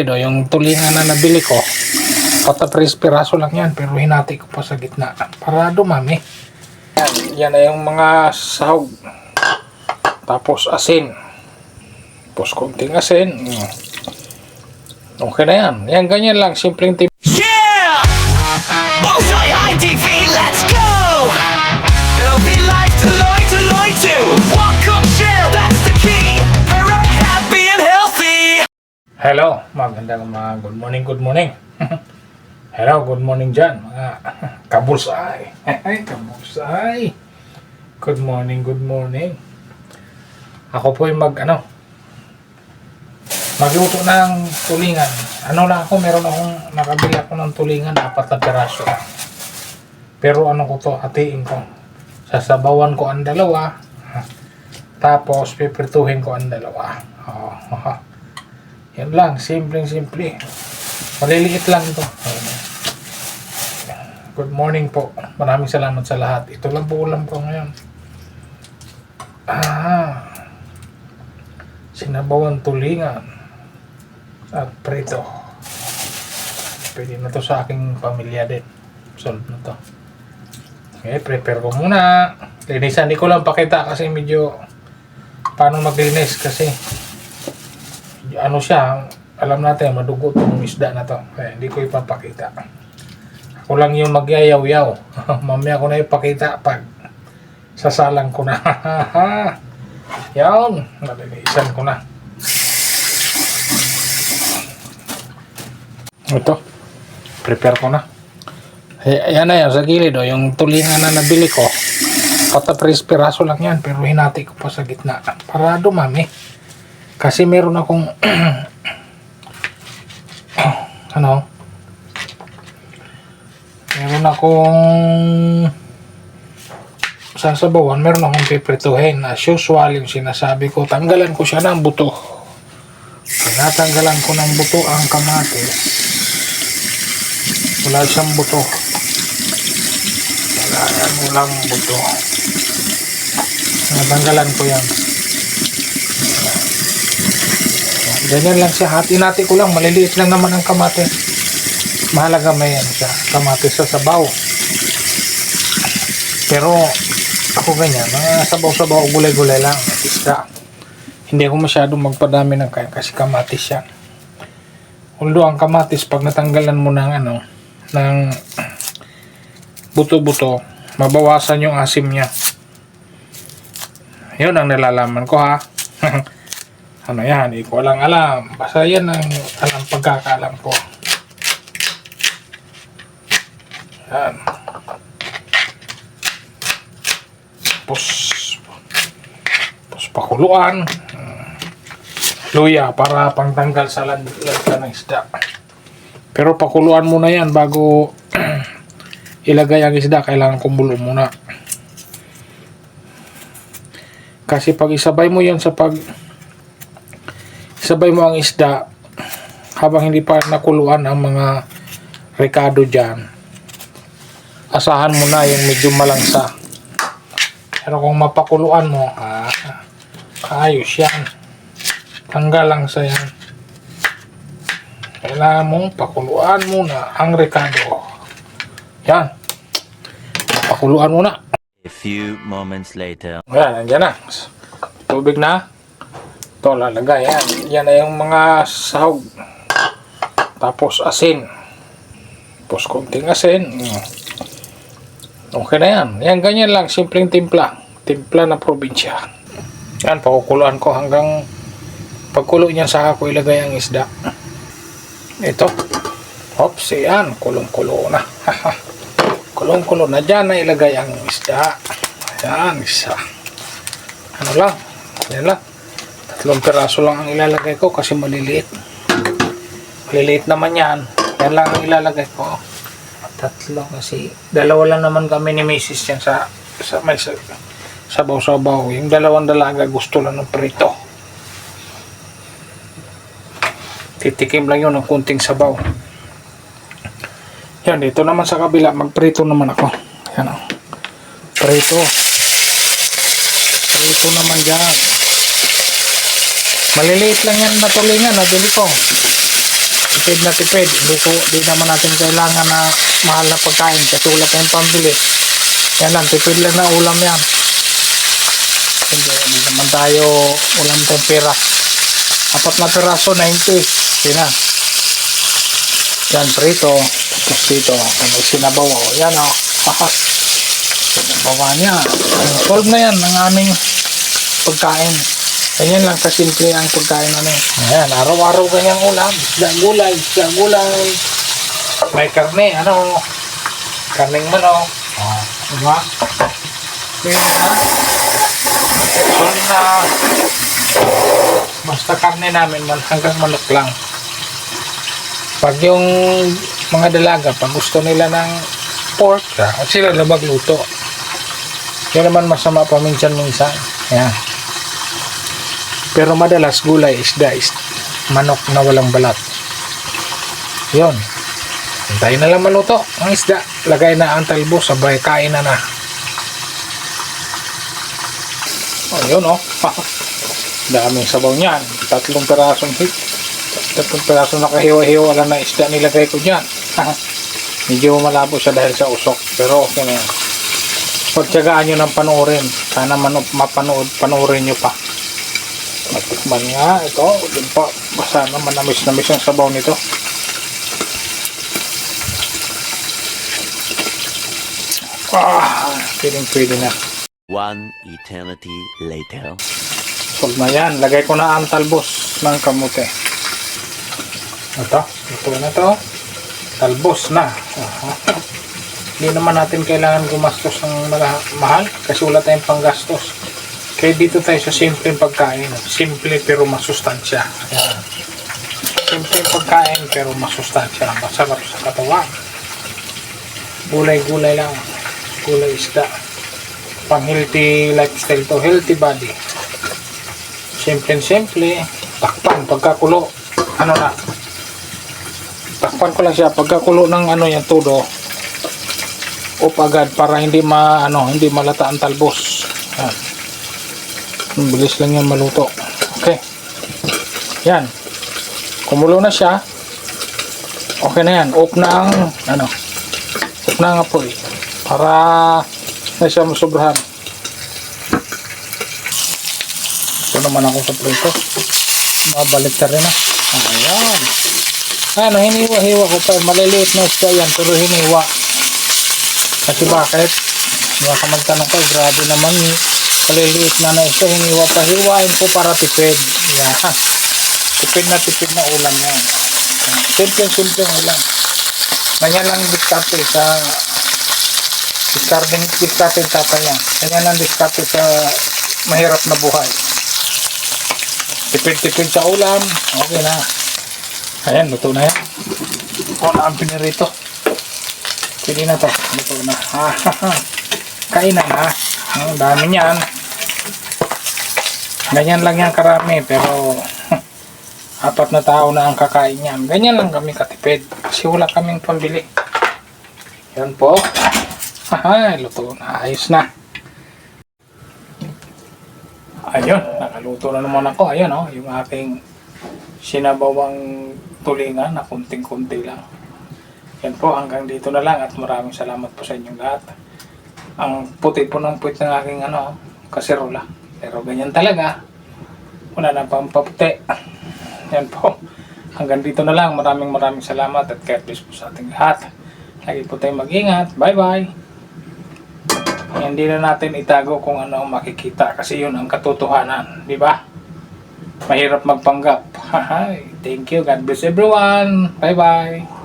Yung tulingan na nabili ko, 4 piraso lang yan, pero hinati ko pa sa gitna para dumami. Yan na yung mga sahog. Tapos asin. Tapos konting asin. Okay na yan. Yan, ganyan lang. Simpleng tip. Yeah! Bullseye High TV, let's go! There'll be life to learn to. Welcome, share, that's the key. We're happy and healthy. Hello, magandang good morning. Hello, good morning dyan, mga kabulsay. Kabulsay. Good morning. Ako po yung magluto ng tulingan. Meron akong nakabili ako ng tulingan, 4 na piraso. Pero hatiin ko. Sasabawan ko ang dalawa. Tapos pipirtuhin ko ang dalawa. Yan lang, simple. Maliliit lang ito. Good morning po. Maraming salamat sa lahat. Ito lang po ulam ko ngayon. Sinabawan tulingan at prito. Pwede na to sa aking pamilya din. Solve na to. Okay, prepare ko muna. Linisan, di ko lang pakita kasi medyo paano maglinis kasi siya, alam natin madugo itong isda na to. Kaya hindi ko ipapakita. Ako lang yung magyayaw-yaw. Mamaya ko na ipakita pag sasalang ko na. Yan, malilisan ko na. Ito, prepare ko na. Ayan na yan sa gilid. Yung tulingan na nabili ko, 4 piraso lang yan, pero hinati ko pa sa gitna para dumami. Kasi meron akong meron akong sasabawan, meron akong piprituhin. As usual, yung sinasabi ko, tanggalan ko siya ng buto. Tinatanggalan ko ng buto ang kamatis. Wala siyang buto. Walang buto. Natanggalan ko yan. Ganyan lang siya. Hati-hati ko lang. Maliliit lang naman ang kamatis. Mahalaga may kamatis sa sabaw. Pero ako ganyan. Mga sabaw-sabaw, gulay-gulay lang. Isda. Hindi ako masyadong magpadami ng kaya kasi kamatis yan. Although ang kamatis, pag natanggalan mo ng ng buto-buto, mabawasan yung asim niya. Yun ang nalalaman ko, ha. Yan, hindi ko lang alam. Basta yan ang pagkakaalam ko. Yan. Tapos pakuluan. Luya para pangtanggal sa lansa ng isda. Pero pakuluan muna yan bago ilagay ang isda. Kailangan kumulo muna. Kasi pag isabay mo yan sabay mo ang isda habang hindi pa nakuluan ang mga rekado dyan, asahan mo na yung medyo malangsa. Pero kung mapakuluan mo, ayos yan, tanggal lang sa yan. Kailangan mong pakuluan muna ang rekado. Yan, pakuluan muna. A few moments later. Yan, nandiyan na, tubig na. Ito lalagay. Yan na yung mga sahog. Tapos asin. Tapos konting asin. Okay na yan. Yan, ganyan lang. Simpleng timpla. Timpla na probinsya. Yan, pakukuluan ko hanggang pagkulo niya saka ko ilagay ang isda. Ito. Oops, yan. Kulong-kulo na. Kulong-kulo na. Dyan na ilagay ang isda. Yan, isa. Lang. Yan lang. 3 piraso lang ang ilalagay ko kasi maliliit. Maliliit naman yan. Yan lang ang ilalagay ko. 3 kasi 2 lang naman kami ni Mrs. yan sa may sabaw-sabaw. Yung 2 dalaga gusto lang ng prito. Titikim lang yun ng kunting sabaw. Yan, dito naman sa kabila magprito naman ako. Yan o. Prito naman dyan. Maliliit lang yan na tulingan, nabili ko. tipid na tipid. Hindi naman natin kailangan na mahal na pagkain kasi wala tayong pambili. Yan lang, tipid lang na ulam yan. Hindi naman tayo, ulam tayong pera. 4 na piraso, 90. Yan na. Yan, prito. Tapos dito, may sinabaw. Yan o. Sinabawa niya. Solve na yan ang aming pagkain. Ganyan lang kasimple ang pagkain namin. Ayan, araw-araw ganyang ulam. Isda gulay. May karne, karneng manok. Diba? Ganyan na. So na, basta karne namin hanggang manok lang. Pag yung mga dalaga, pag gusto nila ng pork, sila na magluto. Yan naman masama pa minsan-minsan. Ayan. Pero madalas gulay, isda, manok na walang balat. Yun. Hintayin na lang maluto ang isda. Lagay na ang talbos, sabay kain na. Yun daming sabaw niyan. 3 pirasong nakahiwa-hiwa lang na isda nilagay ko dyan. Medyo malabo siya dahil sa usok. Pero okay na yan. Pagtyagaan nyo ng panoorin. Sana panoorin nyo pa. Matikman nga ito. Din pa. Basta naman namis-namis yung sabaw nito. Pwede na. 1 eternity later. Solve na yan. Lagay ko na ang talbos ng kamote. Ito na to. Talbos na. Hindi naman natin kailangan gumastos ng mahal kasi wala tayong panggastos. Kaya dito tayo sa simpleng pagkain. Simple pero masustansya. Ayan. Simpleng pagkain pero masustansya. Masarap sa katawan. Gulay-gulay lang. Gulay isda. Pang healthy lifestyle to. Healthy body. Simple. Takpan pagkakulo. Takpan ko lang siya pagkakulo ng yan todo. Agad para hindi malata ang talbos. Yan. Bilis lang yan maluto. Okay. Yan. Kumulo na siya. Okay na yan. Off na ang apoy. Para na siya masobrahan. Ito naman ako sa prito. Mabalik ka rin Ayan. Hiniwa-hiwa ko pa. Maliliit na isda yan. Pero hiniwa. Kasi bakit? Baka magtanong ko, grabe naman maliliit na isda. Hiniwa pa. Hiwain ko para tipid. Yan. Tipid na ulam yan. Simple ulam. Ganyan lang diskarte sa diskarte tatay yan. Ganyan lang diskarte sa mahirap na buhay. Tipid sa ulam. Okay na. Ayan, luto na yan. Na ang pinirito. Pwede na to. Luto na. Kainan Ang dami niyan. Ganyan lang yan karami. Pero 4 na tao na ang kakain yan. Ganyan lang kami katipid. Kasi wala kaming pambili. Yan po. Luto na. Ayos na. Ayun. Nakaluto na naman ako. Ayun yung aking sinabawang tulingan na kunting-kunti lang. Yan po, hanggang dito na lang at maraming salamat po sa inyong lahat. Ang puti po ng puwit ng aking kaserola. Pero ganyan talaga. Wala na pang paputi. Yan po. Hanggang dito na lang. Maraming salamat at God bless po sa ating lahat. Lagi po tayong mag-ingat. Bye-bye. Hindi na natin itago kung ano ang makikita kasi yun ang katotohanan. Di ba? Mahirap magpanggap. Thank you. God bless everyone. Bye-bye.